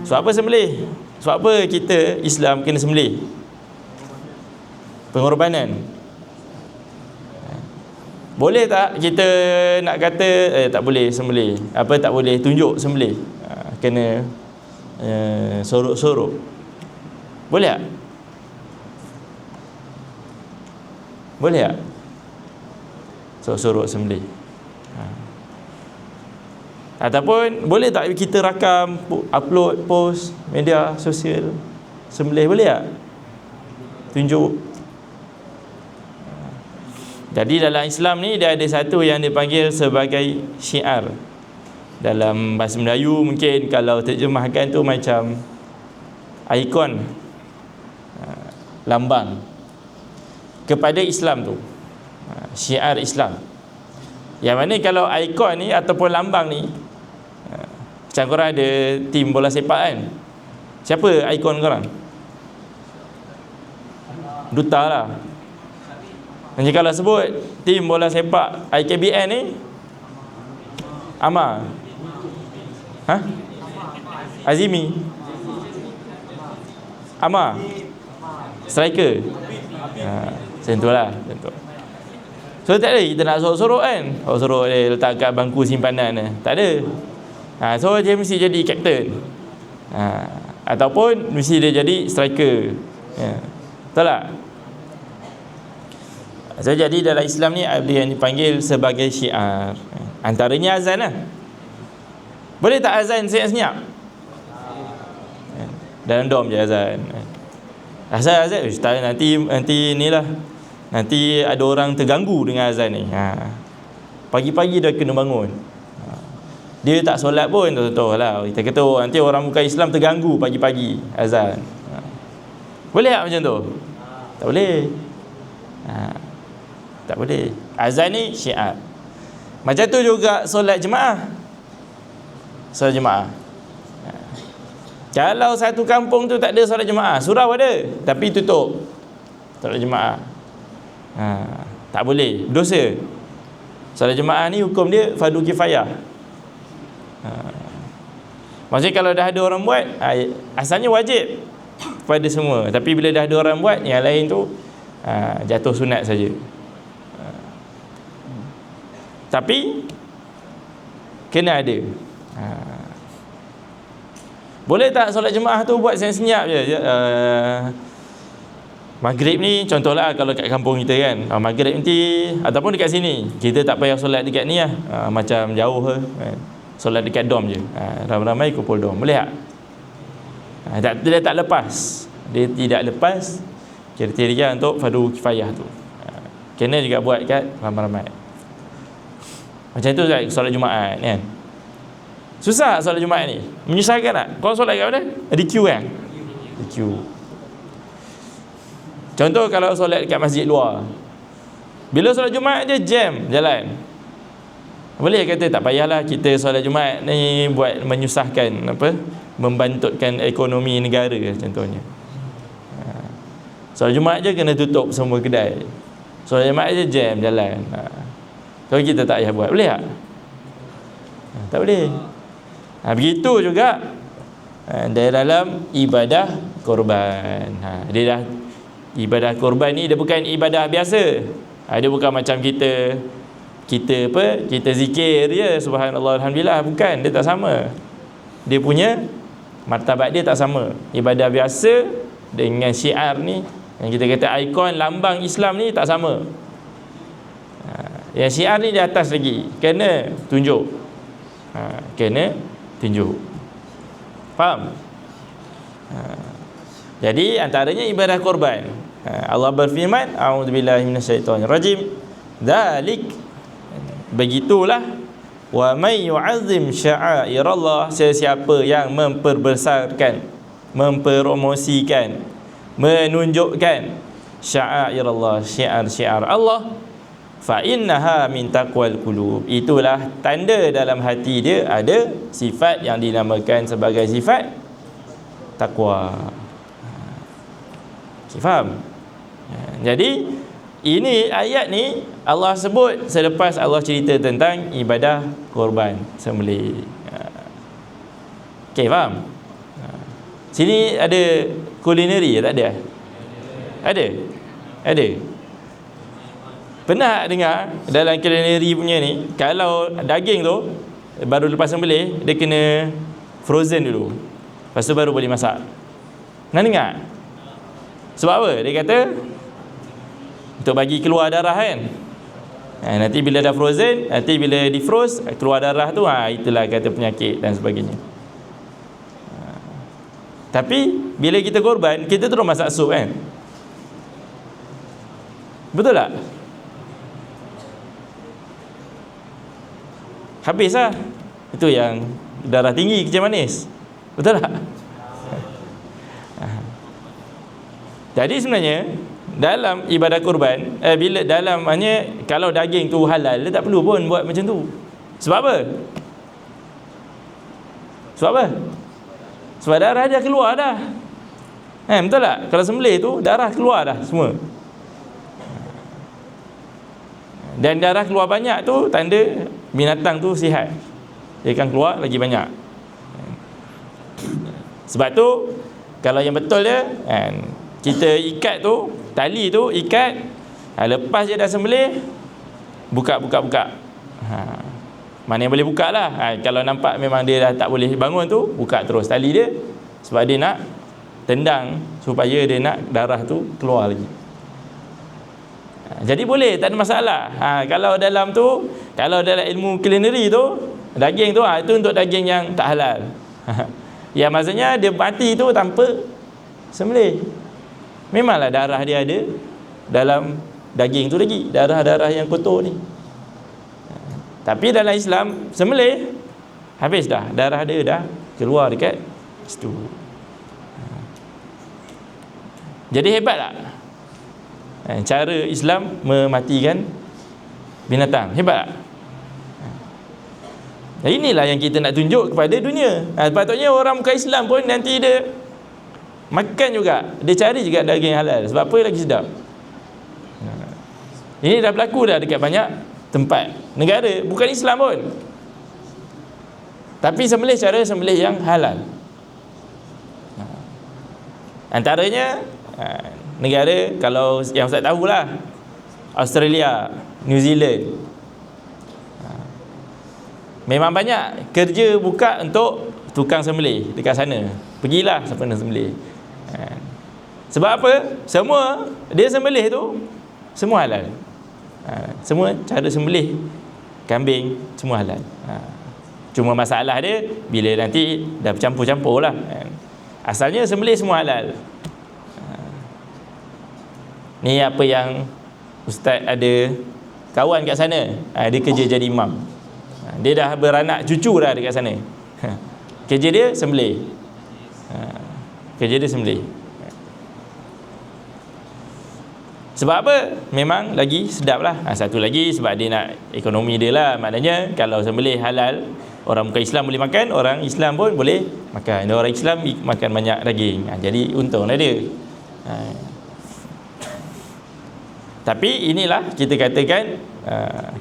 Sebab apa sembelih? Sebab apa kita Islam kena sembelih? Pengorbanan. Boleh tak kita nak kata tak boleh sembelih? Apa tak boleh tunjuk sembelih? Kena sorok-sorok. Boleh tak? Boleh tak? Sorok-sorok sembelih. Ataupun boleh tak kita rakam, upload, post media sosial sembelih, boleh tak? Tunjuk. Jadi dalam Islam ni dia ada satu yang dipanggil sebagai syiar. Dalam bahasa Melayu mungkin kalau terjemahkan tu macam ikon, lambang kepada Islam tu, syiar Islam. Yang mana kalau ikon ni ataupun lambang ni, macam korang ada tim bola sepak kan, siapa ikon korang? Duta lah. Jadi kalau sebut tim bola sepak IKBN ni, Amar, Azimi, Amar, striker, macam tu lah. So tak ada kita nak sorok-sorok kan, sorok dia letak kat bangku simpanan ni, tak ada. So dia mesti jadi kapten, ataupun mesti dia jadi striker, betul tak? So jadi dalam Islam ni ada yang dipanggil sebagai syiar. Antaranya azan lah. Boleh tak azan senyap-senyap? Dalam dom je azan. Azan nanti ni lah, nanti ada orang terganggu dengan azan ni. Pagi-pagi dah kena bangun. Dia tak solat pun tahu lah. Kita kata nanti orang bukan Islam terganggu pagi-pagi azan. Boleh tak macam tu? Tak boleh. Tak boleh. Azan ni syiar. Macam tu juga solat jemaah. Solat jemaah. Kalau satu kampung tu tak ada solat jemaah, surau ada tapi tutup solat jemaah, tak boleh, dosa. Solat jemaah ni hukum dia fardu kifayah. Maksudnya kalau dah ada orang buat, asalnya wajib kepada semua, tapi bila dah ada orang buat, yang lain tu jatuh sunat saja. Tapi kena ada. Boleh tak solat jemaah tu buat senyap je? Maghrib ni contohlah kalau kat kampung kita kan, maghrib nanti ataupun dekat sini kita tak payah solat dekat ni lah, macam jauh ke kan? Solat dekat dom je, ramai-ramai kumpul dom, boleh tak? Dia tak lepas, dia tidak lepas kriteria untuk fardu kifayah tu. Kena juga buat kat ramai-ramai. Macam tu solat Jumaat kan. Susah solat Jumaat ni, menyusahkan tak? Kau solat kat mana? Ada queue kan? Ada queue. Contoh kalau solat dekat masjid luar, bila solat Jumaat je jam jalan, boleh kata tak payahlah kita solat Jumaat ni buat menyusahkan, membantutkan ekonomi negara contohnya. Solat Jumaat je kena tutup semua kedai, solat Jumaat je jam jalan. Kalau kita tak payah buat, boleh tak? Tak boleh. Begitu juga dalam ibadah korban. Dia dah, ibadah korban ni dia bukan ibadah biasa. Dia bukan macam kita zikir dia subhanallah alhamdulillah, bukan, dia tak sama. Dia punya martabat dia tak sama. Ibadah biasa dengan syiar ni, yang kita kata ikon lambang Islam ni, tak sama. Yang syiar ni di atas lagi, kena tunjuk. Kena tunjuk. Faham? Jadi antaranya ibadah korban. Allah berfirman, a'udzubillahi minasyaitonirrajim, dzalik, begitulah, wa may yu'azzim sya'airallah, sesiapa yang memperbesarkan, mempromosikan, menunjukkan sya'airallah, syiar-syiar Allah, fa innaha min taqwal qulub, itulah tanda dalam hati dia ada sifat yang dinamakan sebagai sifat takwa. Faham? Jadi Ini ayat ni Allah sebut selepas Allah cerita tentang ibadah korban sembelih. Okey, faham? Sini ada culinary tak ada? Ada? Ada. Pernah dengar dalam culinary punya ni, kalau daging tu baru lepas sembelih, dia kena frozen dulu, lepas tu baru boleh masak. Nak dengar? Sebab apa? Dia kata untuk bagi keluar darah kan. Nanti bila dah frozen, nanti bila defrost keluar darah tu, itulah kata penyakit dan sebagainya. Tapi bila kita korban, kita terus masak sup kan. Betul tak? Habis lah. Itu yang darah tinggi, kecil manis. Betul tak? Jadi sebenarnya dalam ibadah kurban, bila dalam maknanya kalau daging tu halal, dia tak perlu pun buat macam tu. Sebab apa? Sebab apa? Sebab darah dia keluar dah. Betul tak? Kalau sembelih tu darah keluar dah semua. Dan darah keluar banyak tu tanda binatang tu sihat. Dia akan keluar lagi banyak. Sebab tu kalau yang betul dia kita ikat tu, tali tu ikat, lepas je dah sembelih, buka. Mana yang boleh buka lah. Kalau nampak memang dia dah tak boleh bangun tu, buka terus tali dia. Sebab dia nak tendang supaya dia nak darah tu keluar lagi. Jadi boleh, tak ada masalah. Kalau dalam tu, kalau dalam ilmu culinary tu, daging tu, itu untuk daging yang tak halal. Ya, maksudnya dia mati tu tanpa sembelih. Memanglah darah dia ada dalam daging tu lagi, darah-darah yang kotor ni. Tapi dalam Islam, sembelih habis dah, darah dia dah keluar dekat situ. Jadi hebat tak cara Islam mematikan binatang? Hebat tak? Inilah yang kita nak tunjuk kepada dunia. Sepatutnya orang bukan Islam pun nanti dia makan juga, dia cari juga daging halal. Sebab apa? Lagi sedap. Ini dah berlaku dah dekat banyak tempat negara, bukan Islam pun, tapi sembelih cara sembelih yang halal. Antaranya negara, kalau yang Ustaz tahulah, Australia, New Zealand, memang banyak kerja buka untuk tukang sembelih dekat sana. Pergilah siapa nak sembelih. Sebab apa? Semua dia sembelih tu semua halal. Semua cara sembelih kambing semua halal. Cuma masalah dia bila nanti dah bercampur-campur lah. Asalnya sembelih semua halal. Ni apa yang Ustaz ada kawan kat sana, dia kerja jadi imam. Dia dah beranak cucu dah dekat sana. Kerja dia sembelih. Kerja dia sembelih. Sebab apa? Memang lagi sedap lah. Satu lagi sebab dia nak ekonomi dia lah. Maknanya kalau sembelih halal, orang bukan Islam boleh makan, orang Islam pun boleh makan. Dan orang Islam makan banyak daging. Jadi untunglah dia. Tapi inilah kita katakan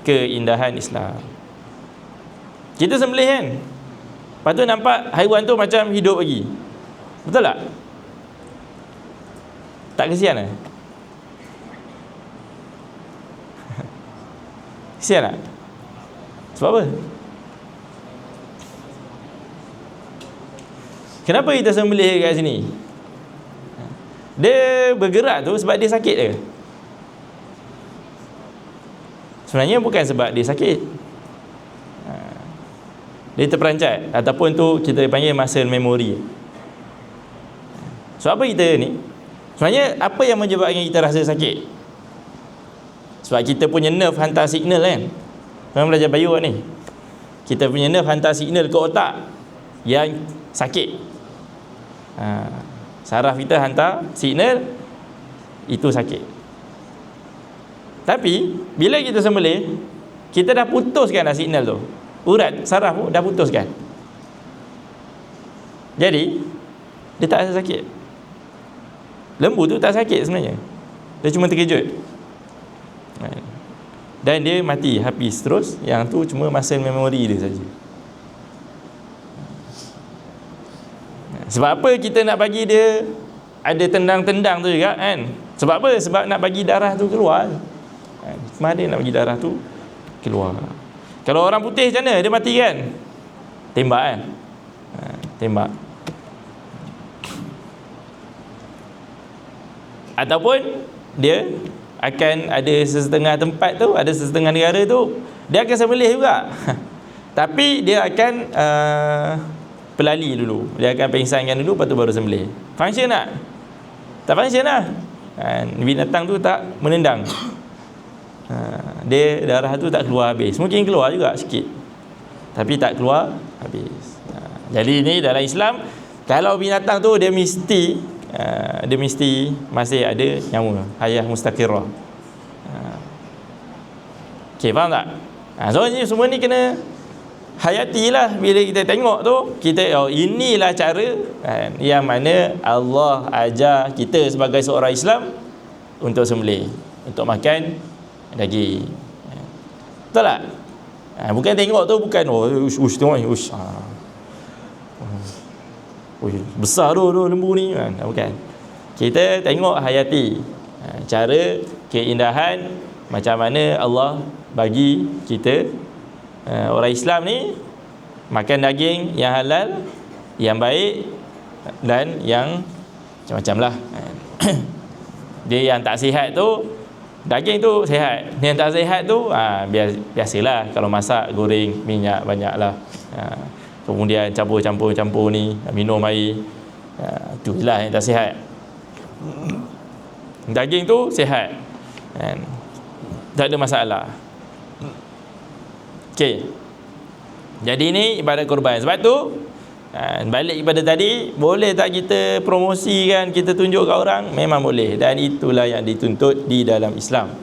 keindahan Islam. Kita sembelih kan, lepas tu nampak haiwan tu macam hidup lagi. Betul tak? Tak kesian lah? Kesian tak? Sebab apa? Kenapa kita sembelih kat sini? Dia bergerak tu sebab dia sakit ke? Sebenarnya bukan sebab dia sakit. Dia terperancat, ataupun tu kita panggil muscle memory. So apa kita ni? Sebenarnya apa yang menyebabkan kita rasa sakit? Sebab kita punya nerve hantar signal kan. Orang belajar bio ni, kita punya nerve hantar signal ke otak yang sakit. Saraf kita hantar signal itu sakit. Tapi bila kita sembelih, kita dah putuskan dah signal tu. Urat saraf dah putuskan. Jadi dia tak rasa sakit. Lembu tu tak sakit sebenarnya. Dia cuma terkejut. Dan dia mati habis terus. Yang tu cuma masa memori dia saja. Sebab apa kita nak bagi dia ada tendang-tendang tu juga kan? Sebab apa? Sebab nak bagi darah tu keluar. Cuma dia nak bagi darah tu keluar. Kalau orang putih macam mana? Dia mati kan? Tembak kan? Tembak. Ataupun dia akan ada sesetengah tempat tu, ada sesetengah negara tu, dia akan sembelih juga. Tapi dia akan pelali dulu. Dia akan pengsankan dulu, lepas tu baru sembelih. Function tak? Tak function lah. Binatang tu tak menendang. Dia darah tu tak keluar habis. Mungkin keluar juga sikit, tapi tak keluar habis. Jadi ni dalam Islam, kalau binatang tu dia mesti masih ada nyawa, hayah mustaqirah. Okey, faham tak? So ni semua ni kena hayatilah. Bila kita tengok tu, kita inilah cara yang mana Allah ajar kita sebagai seorang Islam untuk sembelih, untuk makan daging. Betul tak? Bukan tengok tu, bukan tengok ni, besar tu lembu ni kan. Bukan. Kita tengok hayati, cara keindahan macam mana Allah bagi kita orang Islam ni makan daging yang halal, yang baik, dan yang macam-macam lah. Dia yang tak sihat tu, daging tu sihat. Yang tak sihat tu biasalah, kalau masak goreng minyak banyak lah. Kemudian campur ni, minum air, itulah yang tak sihat. Daging tu sihat, tak ada masalah. Okey. Jadi ni ibadat korban. Sebab tu balik kepada tadi, boleh tak kita promosikan, kita tunjuk kat orang? Memang boleh, dan itulah yang dituntut di dalam Islam.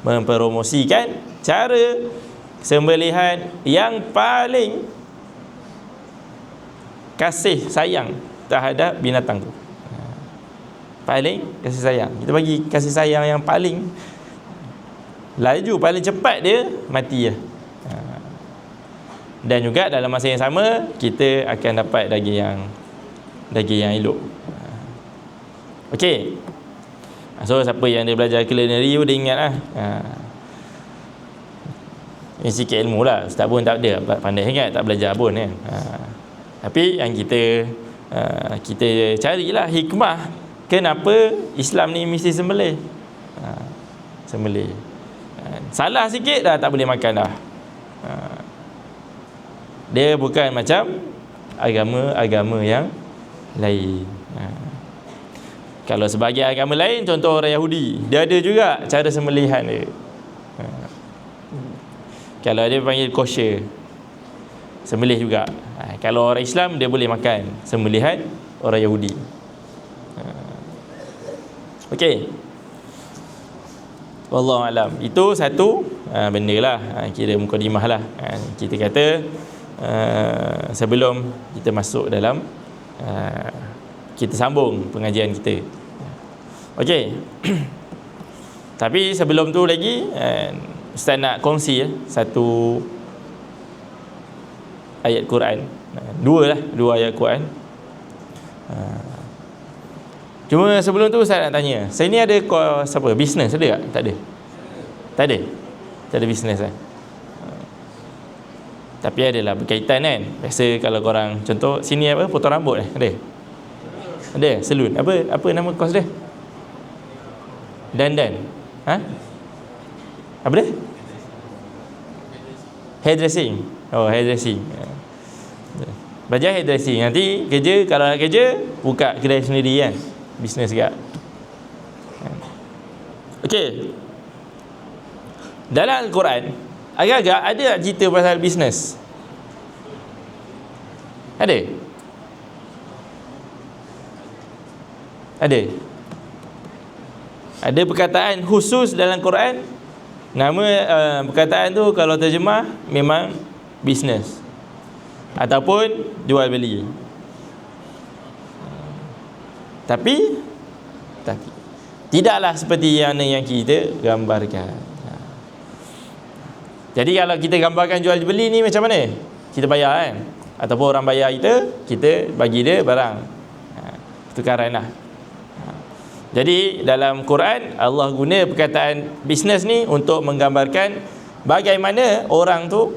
Mempromosikan cara sembelihan yang paling kasih sayang terhadap binatang tu. Paling kasih sayang. Kita bagi kasih sayang yang paling laju, paling cepat, dia mati lah. Dan juga dalam masa yang sama, kita akan dapat daging yang elok. Okey. So siapa yang dia belajar culinary, dia ingat lah. Ini sikit ilmu lah. Ustaz pun tak ada pandai sangat, tak belajar pun kan. Tapi yang kita carilah hikmah, kenapa Islam ni mesti sembelih. Sembelih. Salah sikit dah tak boleh makan dah. Dia bukan macam agama-agama yang lain. Kalau sebagai agama lain, contoh orang Yahudi, dia ada juga cara sembelihan dia. Kalau dia panggil kosher, sembelih juga. Kalau orang Islam, dia boleh makan sembelihan orang Yahudi. Okey. Wallahu alam. Itu satu benda lah, kira mukadimah lah. Kita kata sebelum kita masuk dalam kita sambung pengajian kita. Okey. Tapi sebelum tu lagi, Ustaz nak kongsi satu ayat Quran. Dua ayat Quran. Cuma sebelum tu saya nak tanya, saya ni ada siapa? Bisnes ada tak? Tak ada. Tak ada. Tak ada bisnes lah. Tapi adalah berkaitan kan. Biasa kalau korang, contoh sini apa, potong rambut ada? Ada? Salon. Apa nama kos dia? Dandan. Apa dia? Hairdressing. Oh, hairdressing. Belajar hairdressing. Nanti kerja, kalau nak kerja, buka kedai sendiri kan. Bisnes juga. Okey. Dalam Al-Quran agak-agak ada tak cerita pasal bisnes? Ada? Ada. Ada perkataan khusus dalam Quran, nama perkataan tu kalau terjemah memang bisnes ataupun jual beli. Tapi Tidaklah seperti yang kita gambarkan. Jadi kalau kita gambarkan jual beli ni macam mana? Kita bayar kan? Ataupun orang bayar kita bagi dia barang. Pertukaran lah. Jadi dalam Quran, Allah guna perkataan bisnes ni untuk menggambarkan bagaimana orang tu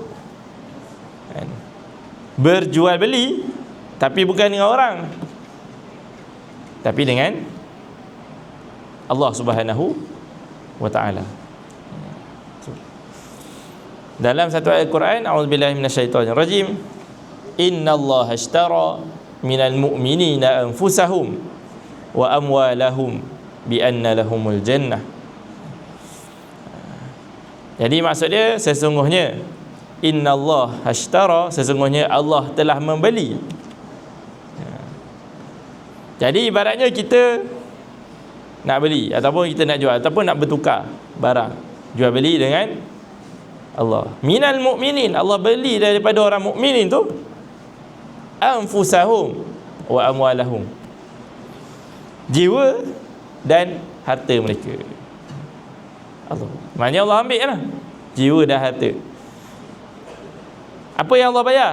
berjual beli, tapi bukan dengan orang, tapi dengan Allah Subhanahu wa ta'ala. Dalam satu ayat Quran, a'udzubillahi minasyaitonir rajim, innallaha ashtara minal mu'minina anfusahum wa amwalahum bi anna lahumul jannah. Jadi maksud dia, sesungguhnya innallaha ashtara, sesungguhnya Allah telah membeli. Jadi ibaratnya kita nak beli ataupun kita nak jual ataupun nak bertukar barang, jual beli dengan Allah. Minal mu'minin, Allah beli daripada orang mukminin tu anfusahum wa amwalahum, jiwa dan harta mereka. Allah, maknanya Allah ambil lah jiwa dan harta. Apa yang Allah bayar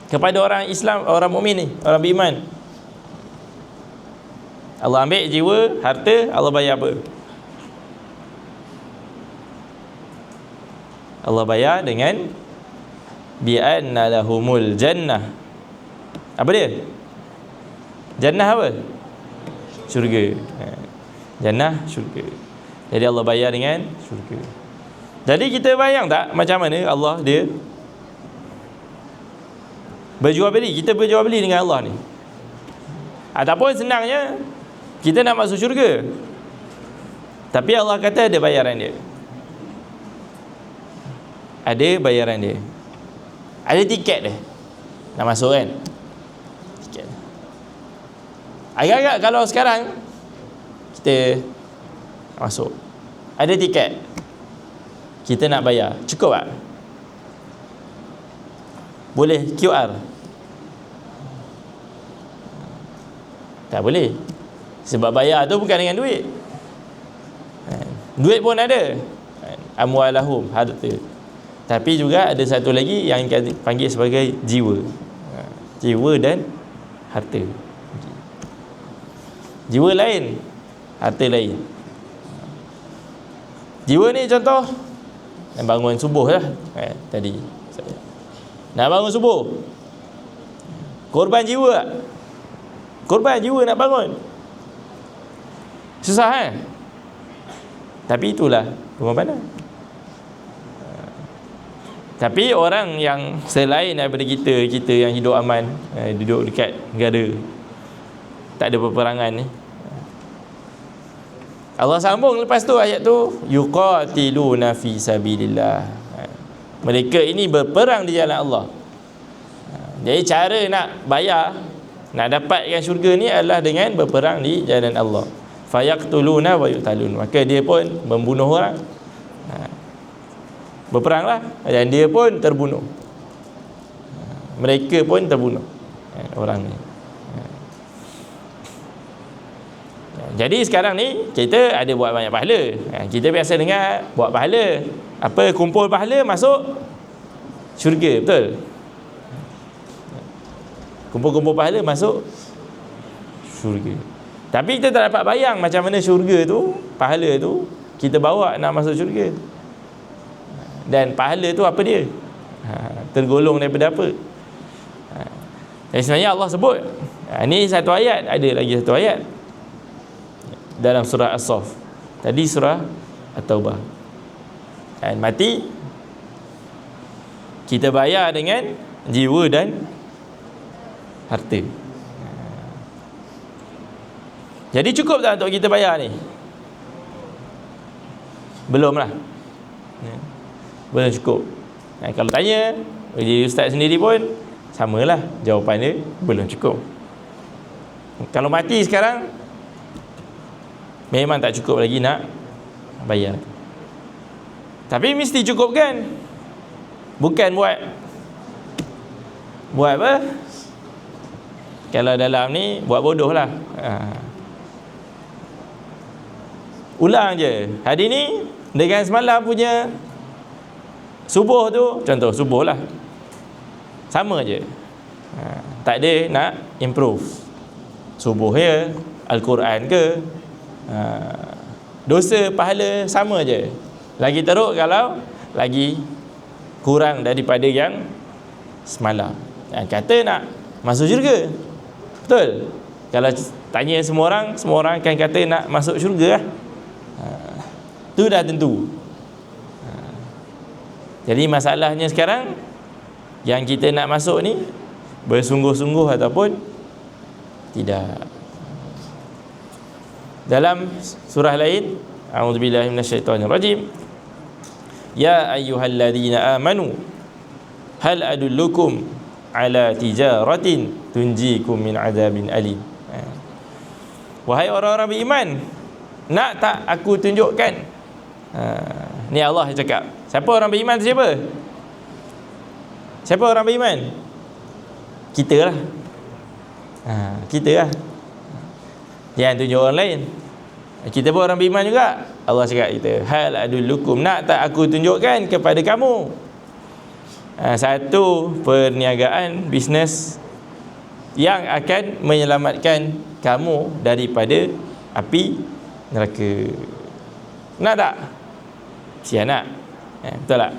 kepada orang Islam, orang mukmin ni, orang beriman? Allah ambil jiwa, harta, Allah bayar apa? Allah bayar dengan bi'anna lahumul jannah. Apa dia? Jannah apa? Syurga. Jannah, syurga. Jadi Allah bayar dengan syurga. Jadi kita bayang tak macam mana Allah dia berjual beli? Kita berjual beli dengan Allah ni. Ataupun senangnya kita nak masuk syurga, tapi Allah kata ada bayaran dia. Ada bayaran dia. Ada tiket dia nak masuk kan? Tiket. Agak-agak kalau sekarang kita masuk, ada tiket, kita nak bayar, cukup tak? Boleh QR? Tak boleh. Sebab bayar tu bukan dengan duit. Duit pun ada, amwalahum, harta. Tapi juga ada satu lagi yang kita panggil sebagai jiwa. Jiwa dan harta. Jiwa lain, harta lain. Jiwa ni contoh nak bangun subuh lah, tadi nak bangun subuh, korban jiwa tak? Korban jiwa nak bangun, susah kan? Tapi itulah pengorbanan. Tapi orang yang selain daripada kita yang hidup aman, duduk dekat negara, tak ada peperangan ni, Allah sambung lepas tu ayat tu, yuqatiluna fi sabilillah. Mereka ini berperang di jalan Allah. Jadi cara nak bayar, nak dapatkan syurga ni adalah dengan berperang di jalan Allah. Fayaqtuluna wa yuqtalun. Maka dia pun membunuh orang. Berperanglah, dan dia pun terbunuh. Mereka pun terbunuh, orang ni. Jadi sekarang ni kita ada buat banyak pahala. Kita biasa dengar buat pahala, apa, kumpul pahala masuk syurga, betul? Kumpul-kumpul pahala masuk syurga. Tapi kita tak dapat bayang macam mana syurga tu, pahala tu kita bawa nak masuk syurga. Dan pahala tu apa dia? Tergolong daripada apa? Dan sebenarnya Allah sebut, ni satu ayat, ada lagi satu ayat dalam surah As-Saff. Tadi surah At-Taubah. Dan mati kita bayar dengan jiwa dan harta. Jadi cukup tak untuk kita bayar ni? Belum lah. Belum cukup. Kalau tanya jadi ustaz sendiri pun samalah jawapan dia, belum cukup. Kalau mati sekarang memang tak cukup lagi nak bayar. Tapi mesti cukup kan? Bukan buat apa? Kalau dalam ni buat bodoh lah. Ulang je. Hari ni dengan semalam punya subuh tu, contoh subuh lah, sama je. Tak ada nak improve. Subuh ya, Al-Quran ke, dosa pahala sama je. Lagi teruk kalau lagi kurang daripada yang semalam. Kata nak masuk syurga, betul? Kalau tanya semua orang akan kata nak masuk syurga lah. Tu dah tentu. Jadi masalahnya sekarang, yang kita nak masuk ni bersungguh-sungguh ataupun tidak. Dalam surah lain, a'udzubillahi minasyaitonirrajim, ya ayyuhalladzina amanu hal adullukum ala tijaratin tunjikum min adzabin alim. Wahai orang-orang beriman, nak tak aku tunjukkan? Ni Allah yang cakap. Siapa orang beriman tu siapa? Siapa orang beriman? Kita lah. Kita lah. Jangan tunjuk orang lain. Kita pun orang beriman juga. Allah cakap kita, hal adullukum, nak tak aku tunjukkan kepada kamu satu perniagaan, bisnes yang akan menyelamatkan kamu daripada api neraka. Nak tak? Siap nak? Betul tak?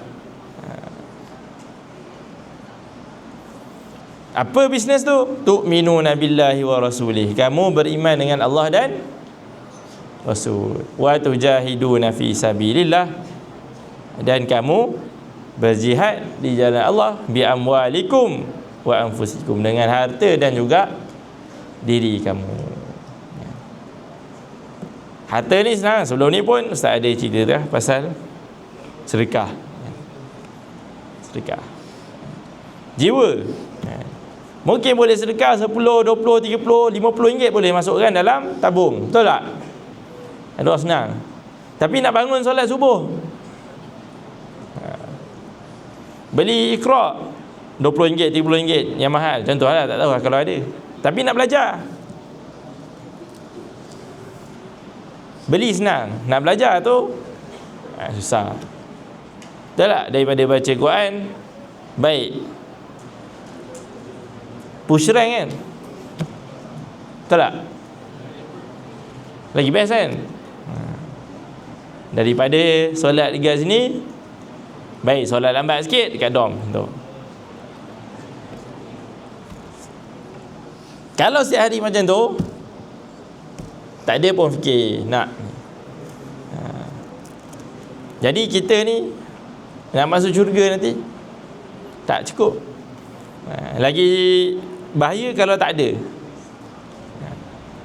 Apa bisnes tu? Tu'minuna billahi wa rasulih. Kamu beriman dengan Allah dan Rasul. Wa tujahiduna fi sabilillah. Dan kamu berjihad di jalan Allah bi amwalikum wa anfusikum, dengan harta dan juga diri kamu. Harta ni senang. Sebelum ni pun Ustaz ada cerita dah pasal sedekah. Sedekah jiwa. Mungkin boleh sedekah 10, 20, 30, 50 ringgit boleh masukkan dalam tabung. Betul tak? Ada orang senang. Tapi nak bangun solat subuh, beli Iqra 20 ringgit, 30 ringgit yang mahal, contohlah, tak tahu lah kalau ada. Tapi nak belajar, beli senang. Nak belajar tu susah. Betul tak? Daripada baca Quran, baik push rank kan? Betul tak? Lagi best kan? Daripada solat dekat sini, baik solat lambat sikit dekat dom tu. Kalau setiap hari macam tu, tak ada pun fikir nak. Jadi kita ni nak masuk syurga nanti tak cukup. Lagi bahaya kalau tak ada.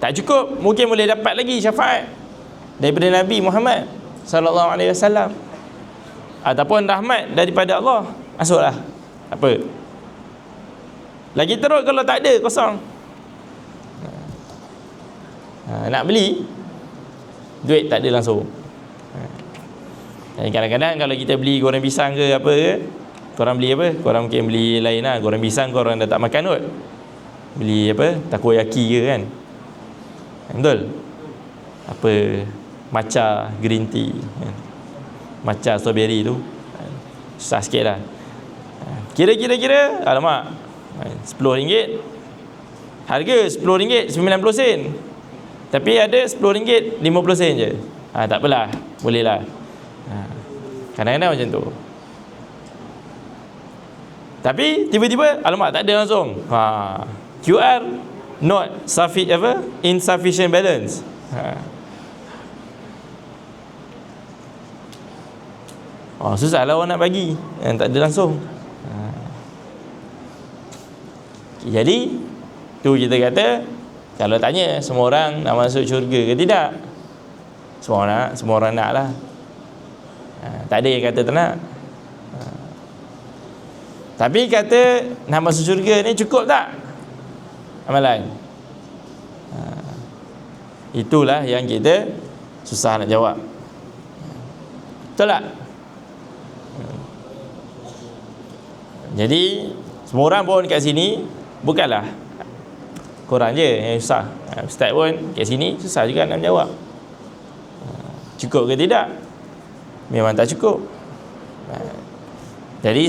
Tak cukup, mungkin boleh dapat lagi syafaat daripada Nabi Muhammad sallallahu alaihi wasallam, ataupun rahmat daripada Allah, masuklah. Apa? Lagi teruk kalau tak ada, kosong. Nak beli, duit tak ada langsung. Dan kadang-kadang kalau kita beli goreng pisang ke apa ke, korang beli apa? Korang mungkin beli lain lah. Goreng pisang korang dah tak makan kot. Beli apa? Takoyaki ke kan? Betul? Apa? Matcha green tea kan? Matcha strawberry tu susah sikit lah. Kira-kira alamak, RM10, harga RM10 90 sen, tapi ada RM10 50 sen je. Tak apalah, boleh lah. Kadang-kadang macam tu. Tapi tiba-tiba alamak tak ada langsung. QR not insufficient balance. Susahlah orang nak bagi yang tak ada langsung. Jadi tu kita kata, kalau tanya semua orang nak masuk syurga ke tidak, semua orang nak lah. Tak ada yang kata tak nak. Tapi kata nak masuk syurga ni cukup tak amalan? Itulah yang kita susah nak jawab. Betul tak? Jadi semua orang pun kat sini, bukanlah korang je yang susah. Ustaz pun kat sini susah juga nak menjawab. Cukup ke tidak? Memang tak cukup. Jadi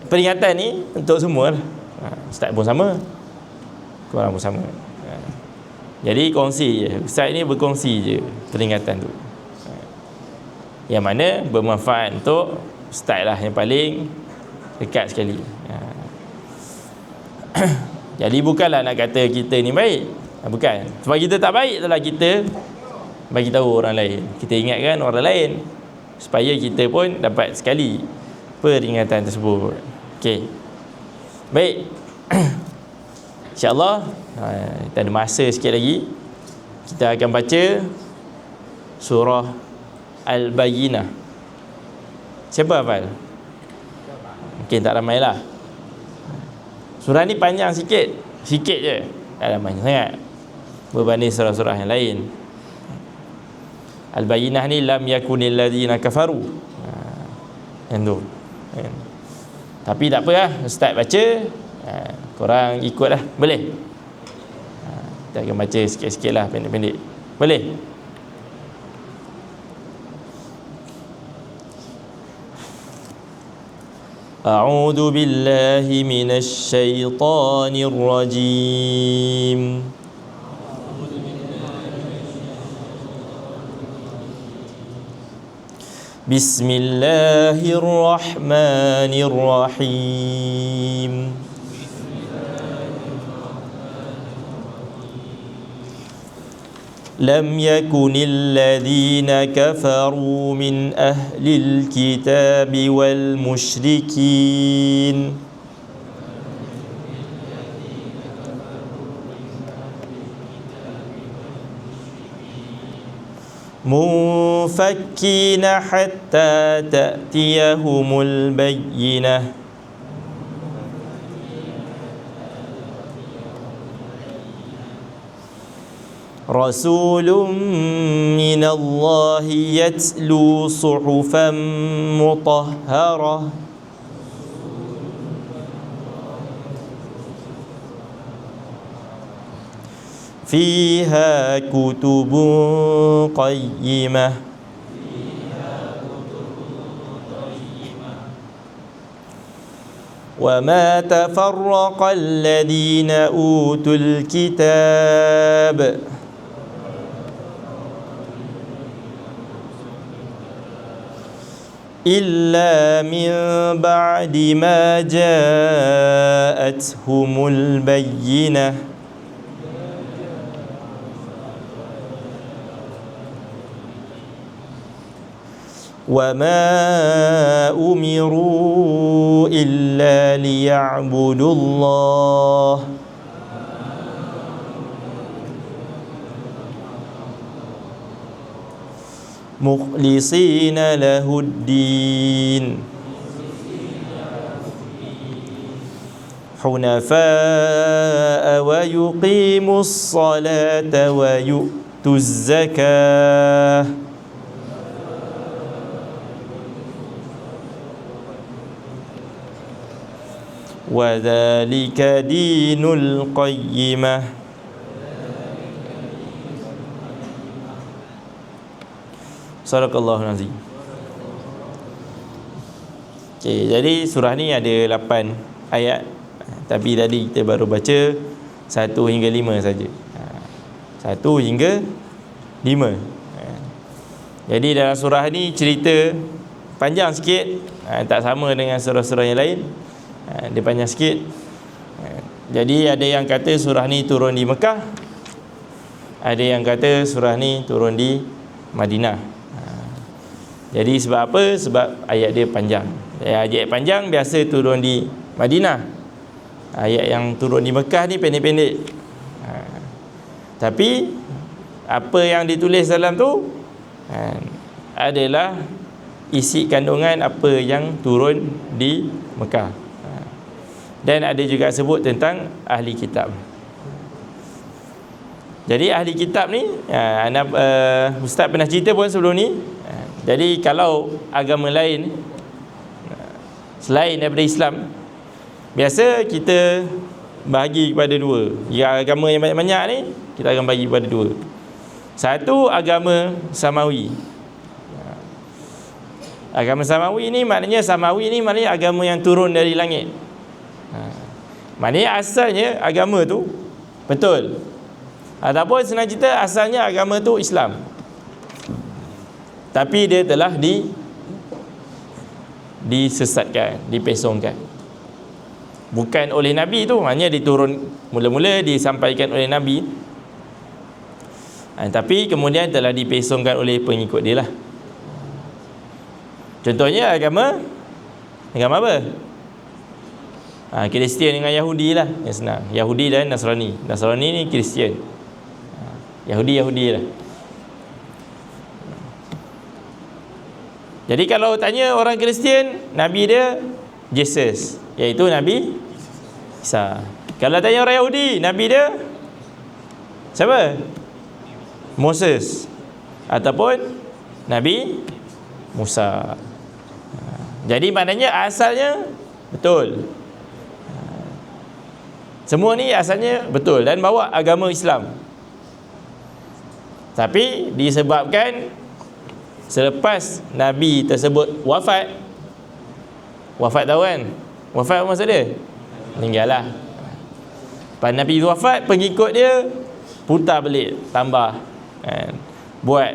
peringatan ni untuk semua lah. Ustaz pun sama, korang pun sama. Jadi kongsi je. Ustaz ni berkongsi je peringatan tu, yang mana bermanfaat untuk ustaz lah yang paling dekat sekali. Jadi bukanlah nak kata kita ni baik, bukan. Sebab kita tak baik itulah kita bagi tahu orang lain, kita ingatkan orang lain supaya kita pun dapat sekali peringatan tersebut. Okey, baik. InsyaAllah kita ada masa sikit lagi, kita akan baca surah Al-Bayyinah. Siapa hafal? Mungkin tak ramai lah. Surah ni panjang sikit je, tak ada banyak sangat berbanding surah-surah yang lain. Al-Bayyinah ni lam yakunil ladzina kafaru, yang tu. Tapi tak apa lah, ustaz baca, korang ikut lah, boleh. Kita akan baca sikit-sikit lah, pendek-pendek, boleh. A'udzu billahi minasy syaithanir rajim. Bismillahirrahmanirrahim. Lam yakunil ladzina kafaru min ahlil kitabi wal musyrikin munfakkina hatta ta'tiyahumul bayyinah. Rasulun minallahi yatlu suhufan mutahharah fiha kutubun qayyimah wa ma tafarraqa alladhina utul kitab illa min ba'di ma ja'athumul bayyinah wa ma umiru illa liya'budullah mukhlisina lahuddin hunafa'a wa yuqimus salata wa yu'tuz zakah wa dzalika dinul qayyimah. Sadaqallahul azim. Okey, jadi surah ni ada 8 ayat, tapi tadi kita baru baca 1 hingga 5 saja. 1 hingga 5. Jadi dalam surah ni cerita panjang sikit, tak sama dengan surah-surah yang lain. Dia panjang sikit. Jadi ada yang kata surah ni turun di Mekah, ada yang kata surah ni turun di Madinah. Jadi sebab apa? Sebab ayat dia panjang. Ayat panjang biasa turun di Madinah. Ayat yang turun di Mekah ni pendek-pendek. Tapi apa yang ditulis dalam tu adalah isi kandungan apa yang turun di Mekah. Dan ada juga sebut tentang ahli kitab. Jadi ahli kitab ni, Ustaz pernah cerita pun sebelum ni. Jadi kalau agama lain selain daripada Islam, biasa kita bahagi kepada dua. Ya, agama yang banyak-banyak ni kita akan bagi kepada dua. Satu, agama samawi, Agama Samawi ni maknanya agama yang turun dari langit. Maknanya asalnya agama tu betul. Ataupun senang cerita asalnya agama tu Islam. Tapi dia telah disesatkan, dipesongkan. Bukan oleh Nabi tu, maknanya diturun mula-mula disampaikan oleh Nabi. Tapi kemudian telah dipesongkan oleh pengikut dia lah. Contohnya agama apa? Kristian dengan Yahudi lah, yang senang. Yahudi dan Nasrani. Nasrani ni Kristian. Yahudi lah. Jadi kalau tanya orang Kristian, Nabi dia Jesus, iaitu Nabi Isa. Kalau tanya orang Yahudi, Nabi dia siapa? Moses ataupun Nabi Musa. Jadi maknanya asalnya betul. Semua ni asalnya betul dan bawa agama Islam. Tapi disebabkan selepas Nabi tersebut wafat tahu kan? Wafat apa maksud dia? Meninggal lah. Lepas Nabi wafat, pengikut dia putar balik, tambah buat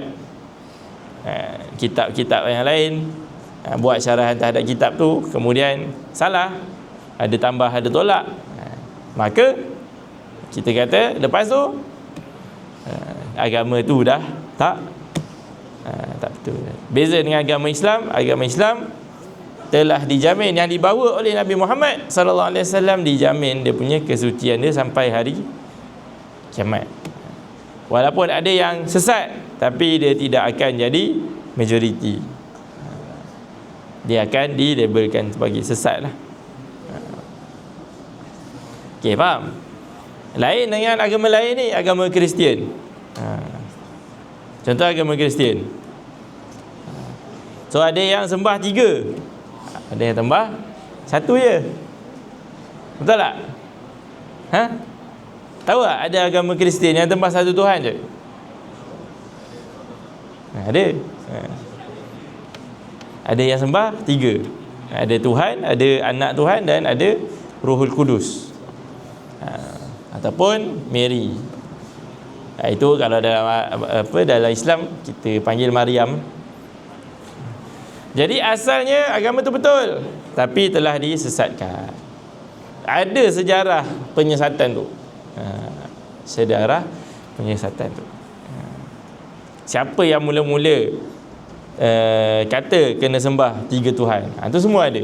kitab-kitab yang lain, buat syarahan terhadap kitab tu, kemudian salah, ada tambah, ada tolak. Maka kita kata lepas tu agama tu dah tak betul. Beza dengan agama Islam telah dijamin, yang dibawa oleh Nabi Muhammad sallallahu alaihi wasallam, dijamin dia punya kesucian dia sampai hari kiamat. Walaupun ada yang sesat, tapi dia tidak akan jadi majoriti. Dia akan dilabelkan sebagai sesat lah. Okey, faham? Lain dengan agama lain ni, agama Kristian. Contoh agama Kristian. So ada yang sembah 3, ada yang sembah 1 je. Betul tak? Tahu tak ada agama Kristian yang sembah 1 Tuhan je? Ada. Ada yang sembah 3. Ada Tuhan, ada anak Tuhan dan ada Ruhul Kudus. Ataupun Mary. Itu kalau dalam Islam kita panggil Maryam. Jadi asalnya agama tu betul, tapi telah disesatkan. Ada sejarah penyesatan tu. Sejarah penyesatan tu. Siapa yang mula-mula kata kena sembah 3 Tuhan? Itu semua ada.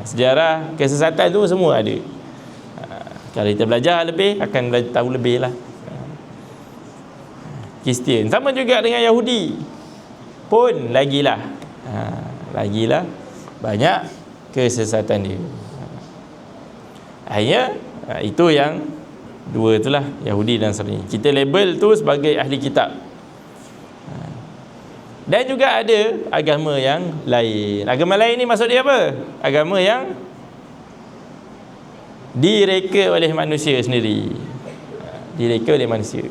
Sejarah kesesatan tu semua ada. Kalau kita belajar lebih, akan tahu lebih lah. Kristian sama juga dengan Yahudi pun lagilah banyak kesesatan dia. Akhirnya itu yang dua itulah, Yahudi dan Nasrani. Kita label tu sebagai ahli kitab. Dan juga ada agama yang lain. Agama lain ni maksud dia apa? Agama yang direka oleh manusia sendiri. Direka oleh manusia.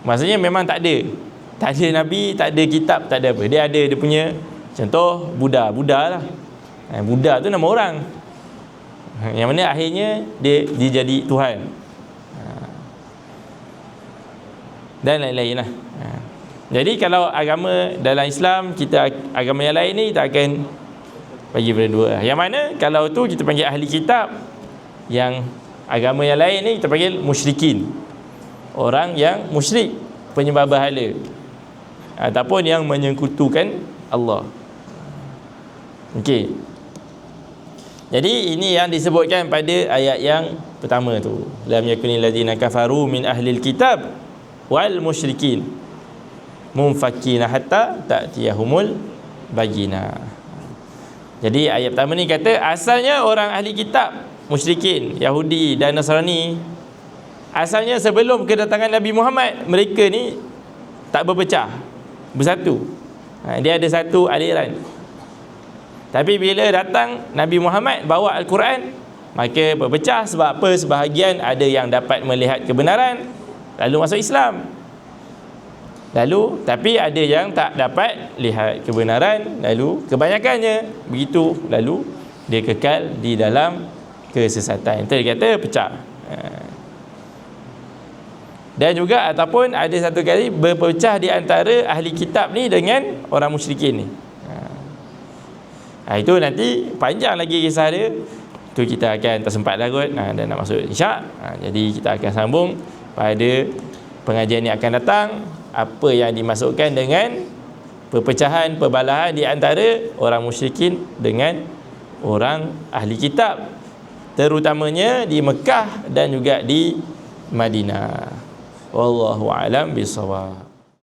Maksudnya memang tak ada Nabi, tak ada kitab, tak ada apa. Dia ada dia punya. Contoh Buddha lah. Buddha tu nama orang, yang mana akhirnya dia jadi Tuhan, dan lain-lain lah. Jadi kalau agama dalam Islam, agama yang lain ni kita akan bagi pada 2. Yang mana kalau tu kita panggil ahli kitab, yang agama yang lain ni kita panggil musyrikin, orang yang musyrik, penyembah berhala ataupun yang menyekutukan Allah. Okey. Jadi ini yang disebutkan pada ayat yang pertama tu. Lam yakunil ladzina kafaru min ahlil kitab wal musyrikin munfakina hatta ta'tiyahumul bayyinah. Jadi ayat pertama ni kata asalnya orang ahli kitab, musyrikin, Yahudi dan Nasrani, asalnya sebelum kedatangan Nabi Muhammad, mereka ni tak berpecah, bersatu. Dia ada satu aliran. Tapi bila datang Nabi Muhammad bawa Al-Quran, maka berpecah. Sebab apa? Sebahagian ada yang dapat melihat kebenaran lalu masuk Islam, Lalu tapi ada yang tak dapat lihat kebenaran, lalu kebanyakannya begitu, lalu dia kekal di dalam kesesatan. Itu dia kata pecah. Dan juga ataupun ada satu kali berpecah di antara ahli kitab ni dengan orang musyrikin ni. Itu nanti panjang lagi kisah dia. Itu kita akan tersempat dah kot, dan nak masuk Isyak. Jadi kita akan sambung pada pengajian yang akan datang, apa yang dimasukkan dengan perpecahan, perbalahan di antara orang musyrikin dengan orang ahli kitab, terutamanya di Mekah dan juga di Madinah. Wallahu a'lam bishawab.